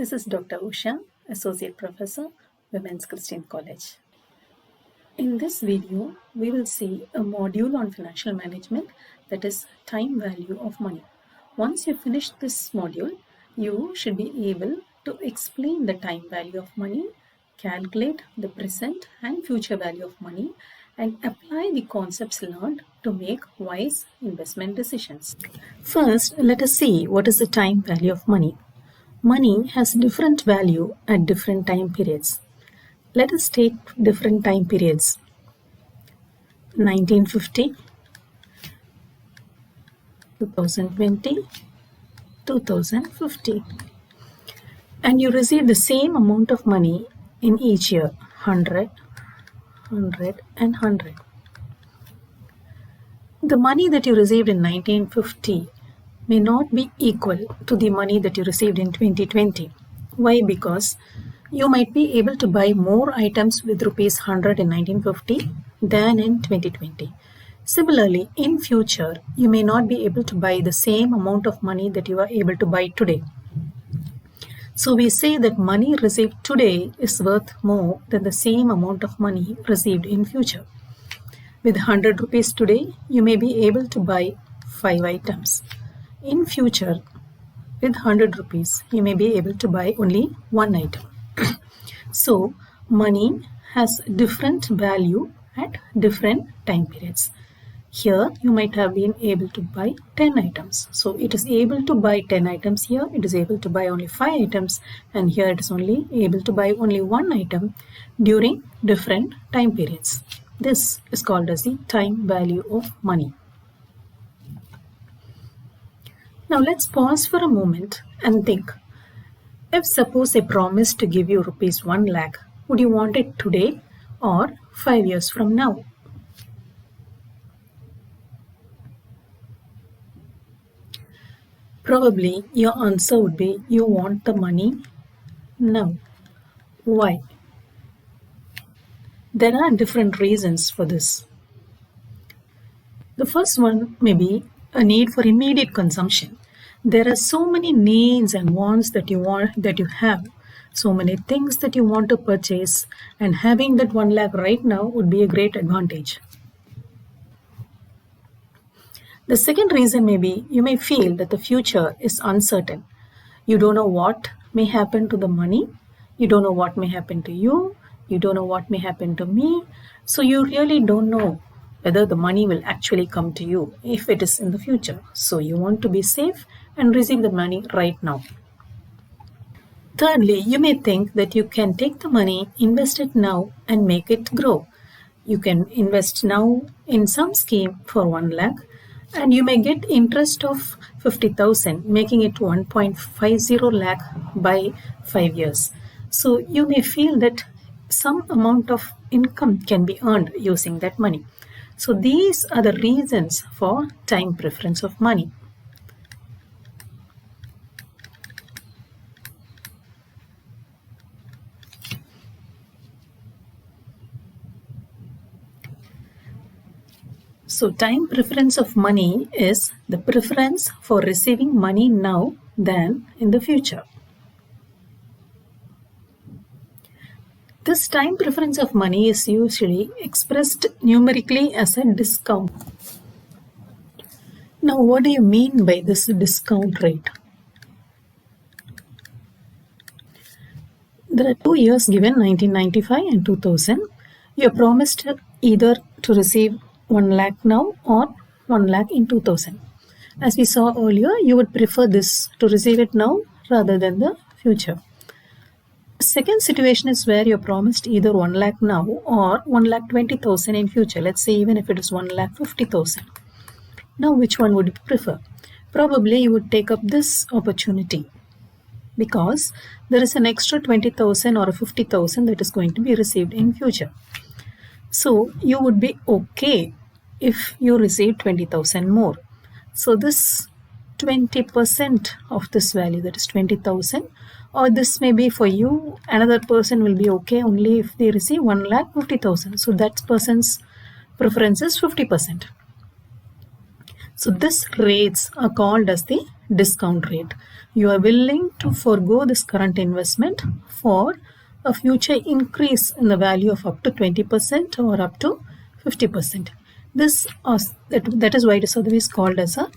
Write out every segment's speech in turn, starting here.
This is Dr. Usha, Associate Professor, Women's Christian College. In this video, we will see a module on financial management, that is time value of money. Once you finish this module, you should be able to explain the time value of money, calculate the present and future value of money, and apply the concepts learned to make wise investment decisions. First, let us see what is the time value of money. Money has different value at different time periods. Let us take different time periods. 1950, 2020, 2050. And you receive the same amount of money in each year, 100, 100 and 100. The money that you received in 1950 may not be equal to the money that you received in 2020. Why? Because you might be able to buy more items with rupees 100 in 1950 than in 2020. Similarly, in future, you may not be able to buy the same amount of money that you are able to buy today. So we say that money received today is worth more than the same amount of money received in future. With 100 rupees today, you may be able to buy 5 items. In future, with 100 rupees, you may be able to buy only 1 item. So, money has different value at different time periods. Here, you might have been able to buy 10 items. So, it is able to buy 10 items here. It is able to buy only 5 items. And here, it is only able to buy only 1 item during different time periods. This is called as the time value of money. Now let's pause for a moment and think. If suppose I promised to give you rupees 1 lakh, would you want it today or 5 years from now? Probably your answer would be you want the money now. Why? There are different reasons for this. The first one may be a need for immediate consumption. There are so many needs and wants that you have, so many things that you want to purchase, and having that 1 lakh right now would be a great advantage. The second reason may be you may feel that the future is uncertain. You don't know what may happen to the money, you don't know what may happen to you, you don't know what may happen to me, so you really don't know whether the money will actually come to you if it is in the future. So you want to be safe and receive the money right now. Thirdly, you may think that you can take the money, invest it now and make it grow. You can invest now in some scheme for 1 lakh and you may get interest of 50,000, making it 1.50 lakh by 5 years. So you may feel that some amount of income can be earned using that money. So these are the reasons for time preference of money. So time preference of money is the preference for receiving money now than in the future. This time preference of money is usually expressed numerically as a discount. Now, what do you mean by this discount rate? There are 2 years given, 1995 and 2000. You are promised either to receive 1 lakh now or 1 lakh in 2000. As we saw earlier, you would prefer this to receive it now rather than the future. Second situation is where you're promised either 1 lakh now or 1,20,000 in future. Let's say even if it is 1,50,000. Now which one would you prefer? Probably you would take up this opportunity because there is an extra 20,000 or 50,000 that is going to be received in future. So you would be okay if you receive 20,000 more. So this 20% of this value, that is 20,000, or this may be for you, another person will be okay only if they receive 1,50,000. So that person's preference is 50%. So these rates are called as the discount rate. You are willing to forego this current investment for a future increase in the value of up to 20% or up to 50%. That is why it is otherwise called as a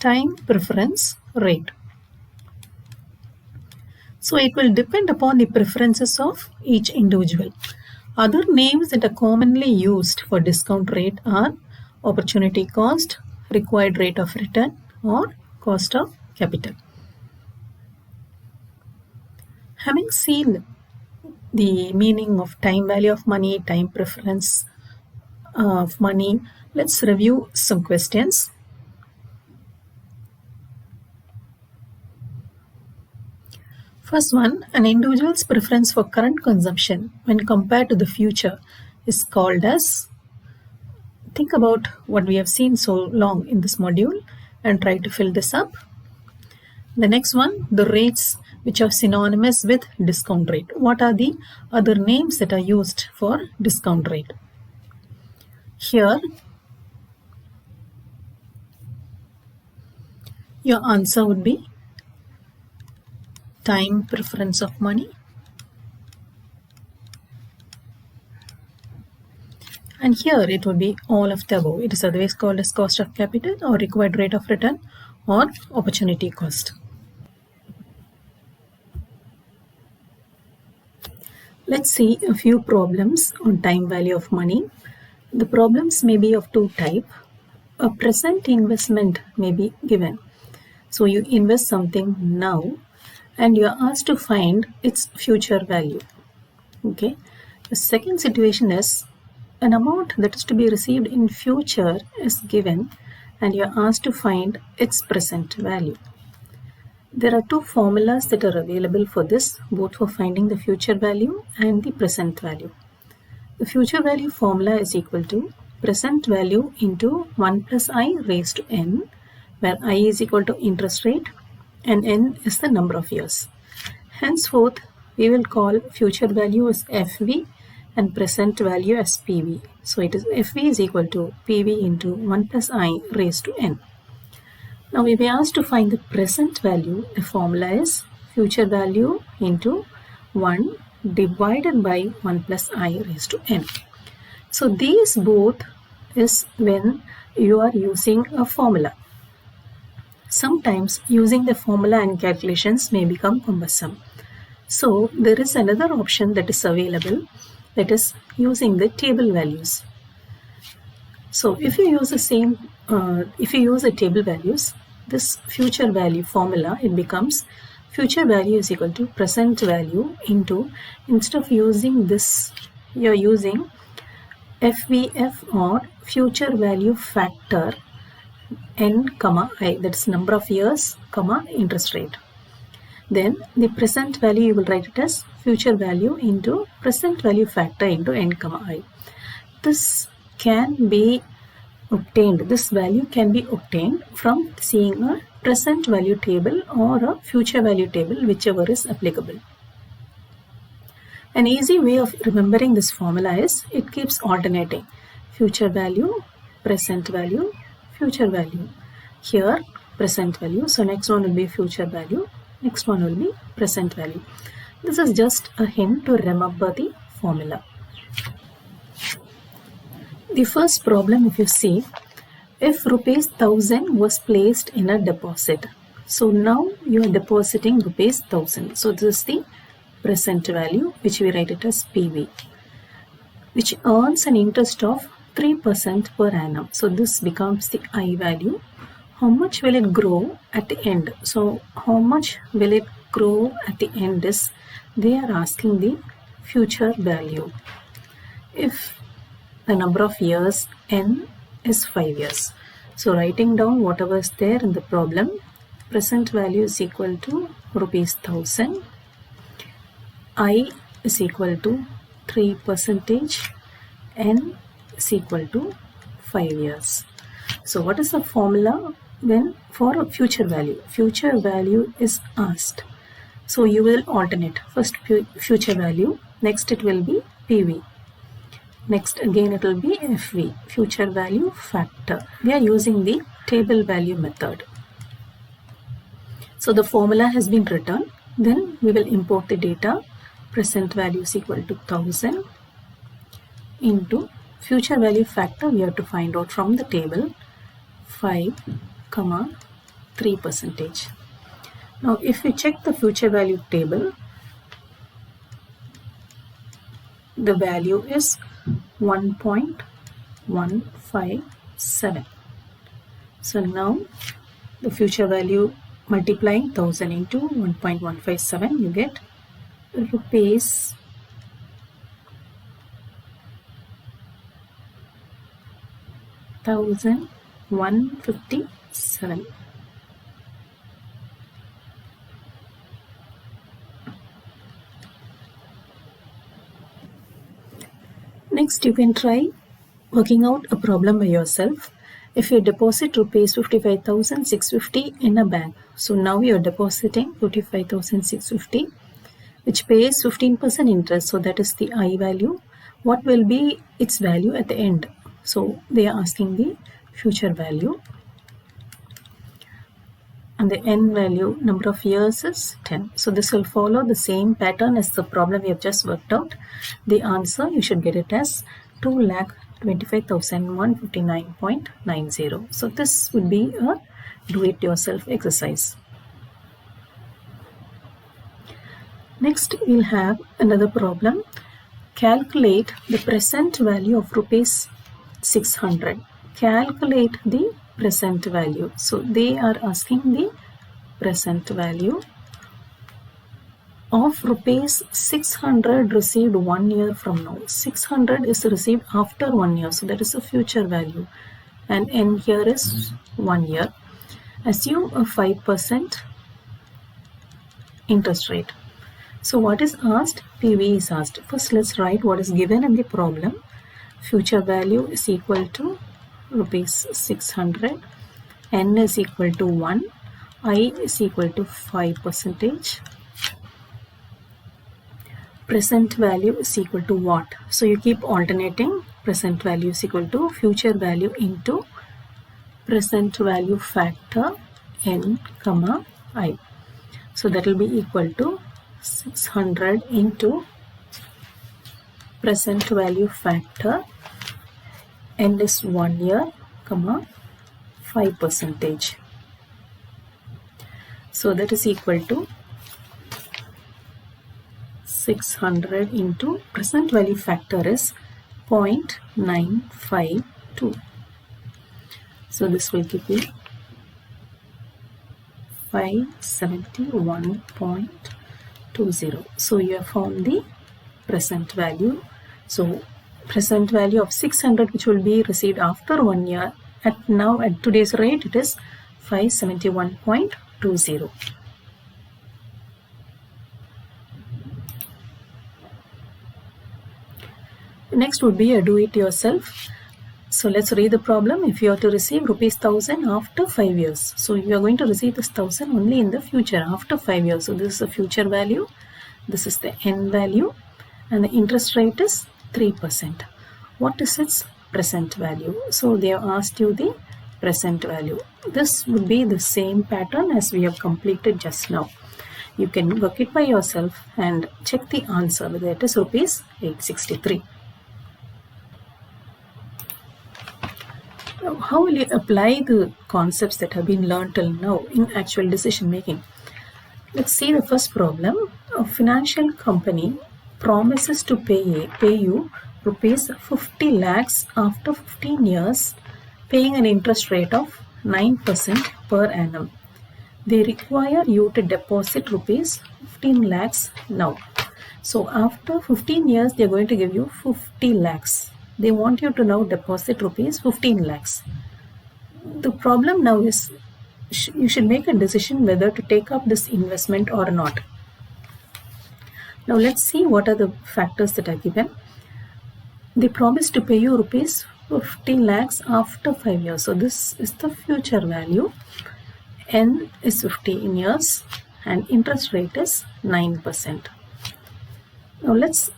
time preference rate. So it will depend upon the preferences of each individual. Other names that are commonly used for discount rate are opportunity cost, required rate of return, or cost of capital. Having seen the meaning of time value of money, time preference of money, let's review some questions. First one, an individual's preference for current consumption when compared to the future is called as. Think about what we have seen so long in this module and try to fill this up. The next one, the rates which are synonymous with discount rate. What are the other names that are used for discount rate? Here, your answer would be time preference of money. And here it would be all of the above. It is otherwise called as cost of capital or required rate of return or opportunity cost. Let's see a few problems on time value of money. The problems may be of two types. A present investment may be given. So you invest something now and you are asked to find its future value. Okay. The second situation is an amount that is to be received in future is given and you are asked to find its present value. There are two formulas that are available for this, both for finding the future value and the present value. The future value formula is equal to present value into 1 plus I raised to n, where I is equal to interest rate and n is the number of years. Henceforth, we will call future value as FV and present value as PV. So it is FV is equal to PV into 1 plus I raised to n. Now we may asked to find the present value. The formula is future value into 1 divided by 1 plus I raised to n. So these both is when you are using a formula. Sometimes using the formula and calculations may become cumbersome. So there is another option that is available, that is using the table values. So if you use the table values, this future value formula, it becomes future value is equal to present value into, instead of using this, you are using FVF or future value factor n comma I, that's number of years comma interest rate. Then the present value you will write it as future value into present value factor into n comma I. This can be obtained, this value can be obtained from seeing a present value table or a future value table, whichever is applicable. An easy way of remembering this formula is it keeps alternating. Future value, present value, future value. Here present value, so next one will be future value, next one will be present value. This is just a hint to remember the formula. The first problem, if you see, if rupees 1000 was placed in a deposit. So now you are depositing rupees 1000. So this is the present value, which we write it as PV, which earns an interest of 3% per annum. So this becomes the I value. How much will it grow at the end? So how much will it grow at the end is, they are asking the future value. If the number of years n is 5 years. So writing down whatever is there in the problem, present value is equal to rupees 1000, I is equal to 3%, n is equal to 5 years. So what is the formula when for a future value? Future value is asked. So you will alternate. First future value, next it will be PV. Next, again it will be FV, future value factor. We are using the table value method. So the formula has been written. Then we will import the data. Present value is equal to 1000 into future value factor. We have to find out from the table 5,3%. Now if we check the future value table, the value is 1.157. So now the future value multiplying 1000 into 1.157, you get rupees 1,157. Next, you can try working out a problem by yourself. If you deposit rupees 55,650 in a bank, so now you are depositing 55,650, which pays 15% interest. So that is the I value. What will be its value at the end? So they are asking the future value. And the N value, number of years is 10. So this will follow the same pattern as the problem we have just worked out. The answer, you should get it as 2,25,159.90. So this would be a do-it-yourself exercise. Next, we'll have another problem. Calculate the present value of rupees 600. Calculate the present value. So they are asking the present value of rupees 600 received 1 year from now. 600 is received after 1 year, so that is a future value, and N here is 1 year. Assume a 5% interest rate. So what is asked? PV is asked. First let's write what is given in the problem. Future value is equal to rupees 600, N is equal to 1, I is equal to 5%. Present value is equal to what? So you keep alternating. Present value is equal to future value into present value factor N, I. So that will be equal to 600 into present value factor N is 1 year, 5%. So that is equal to 600 into present value factor is 0.952. So this will give you 571.20. So you have found the present value. So present value of 600, which will be received after 1 year, at today's rate it is 571.20. Next would be a do-it-yourself. So let's read the problem. If you are to receive rupees 1000 after 5 years, so you are going to receive this 1000 only in the future after 5 years. So this is the future value, this is the N value, and the interest rate is 3%. What is its present value? So they have asked you the present value. This would be the same pattern as we have completed just now. You can work it by yourself and check the answer, whether it is rupees 863. Now, how will you apply the concepts that have been learned till now in actual decision making? Let's see the first problem. A financial company promises to pay you rupees 50 lakhs after 15 years, paying an interest rate of 9% per annum. They require you to deposit rupees 15 lakhs now. So after 15 years, they are going to give you 50 lakhs. They want you to now deposit rupees 15 lakhs. The problem now is you should make a decision whether to take up this investment or not. Now let's see what are the factors that are given. They promise to pay you rupees 50 lakhs after 5 years. So this is the future value. N is 15 years and interest rate is 9%. Now let's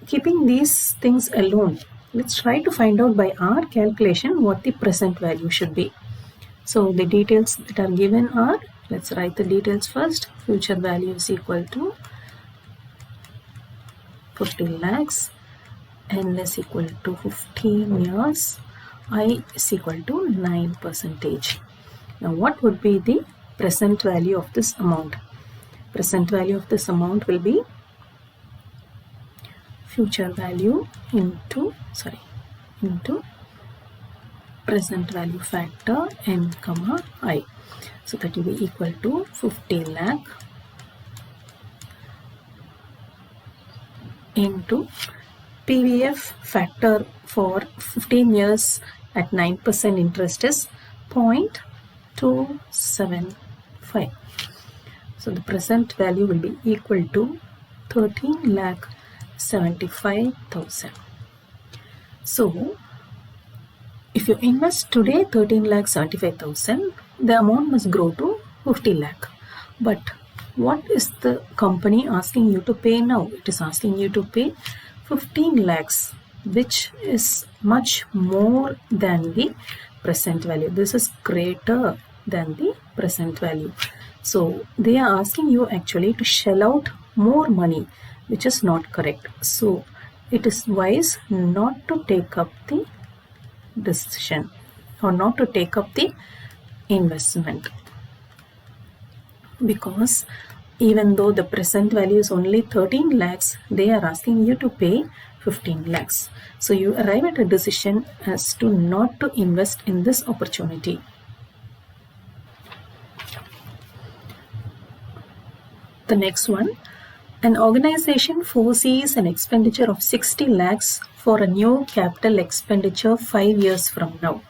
keeping these things alone, let's try to find out by our calculation what the present value should be. So the details that are given are, let's write the details first. Future value is equal to 15 lakhs, N is equal to 15 years, I is equal to 9%. Now what would be the present value of this amount? Present value of this amount will be future value into present value factor n comma I. So that will be equal to 50 lakh into PVF factor for 15 years at 9% interest is 0.275. So the present value will be equal to 13,75,000. So if you invest today 13,75,000, the amount must grow to 50 lakh. But what is the company asking you to pay now? It is asking you to pay 15 lakhs, which is much more than the present value. This is greater than the present value. So they are asking you actually to shell out more money, which is not correct. So it is wise not to take up the decision or not to take up the investment, because even though the present value is only 13 lakhs, they are asking you to pay 15 lakhs. So you arrive at a decision as to not to invest in this opportunity. The next one, an organization foresees an expenditure of 60 lakhs for a new capital expenditure 5 years from now.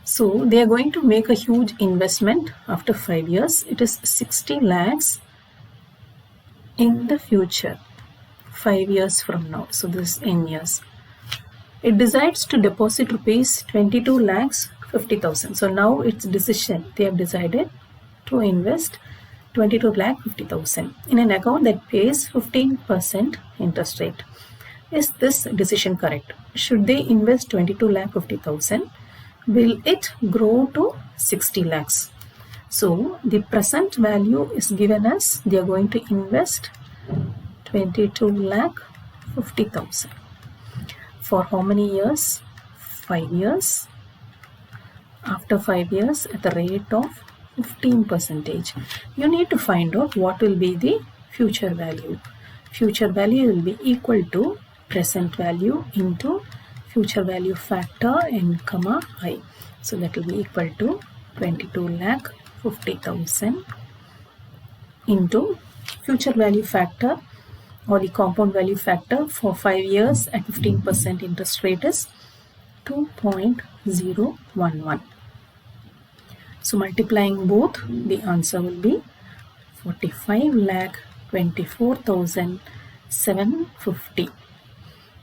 So they are going to make a huge investment after 5 years. It is 60 lakhs in the future, 5 years from now. So this is n years. It decides to deposit rupees 22 lakhs 50,000. So now it's decision. They have decided to invest 22 lakh 50,000 in an account that pays 15% interest rate. Is this decision correct? Should they invest 22 lakh 50,000? Will it grow to 60 lakhs? So the present value is given as they are going to invest 22 lakh 50,000. For how many years? 5 years. After 5 years at the rate of 15%. You need to find out what will be the future value. Future value will be equal to present value into future value factor n comma I. So that will be equal to 22 lakh 50,000 into future value factor or the compound value factor for 5 years at 15% interest rate is 2.011. So multiplying both, the answer will be 45 lakh 24,750.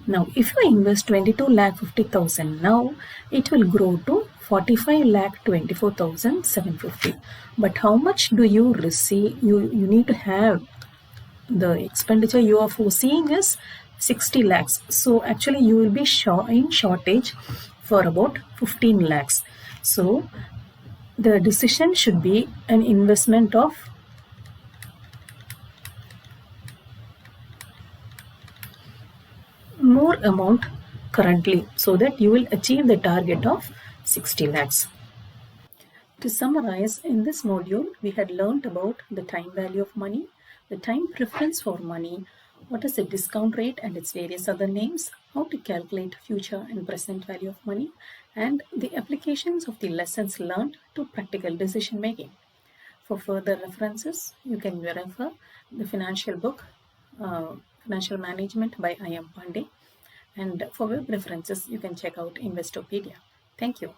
Now, if you invest 22 lakh 50,000 now, it will grow to 45 lakh 24,750. But how much do you receive? You need to have the expenditure you are foreseeing is 60 lakhs. So actually you will be in shortage for about 15 lakhs. So the decision should be an investment of more amount currently so that you will achieve the target of 60 lakhs. To summarize, in this module, we had learnt about the time value of money, the time preference for money, what is the discount rate and its various other names, how to calculate future and present value of money, and the applications of the lessons learned to practical decision making. For further references, you can refer the financial book, Financial Management by I.M. Pandey. And for web references, you can check out Investopedia. Thank you.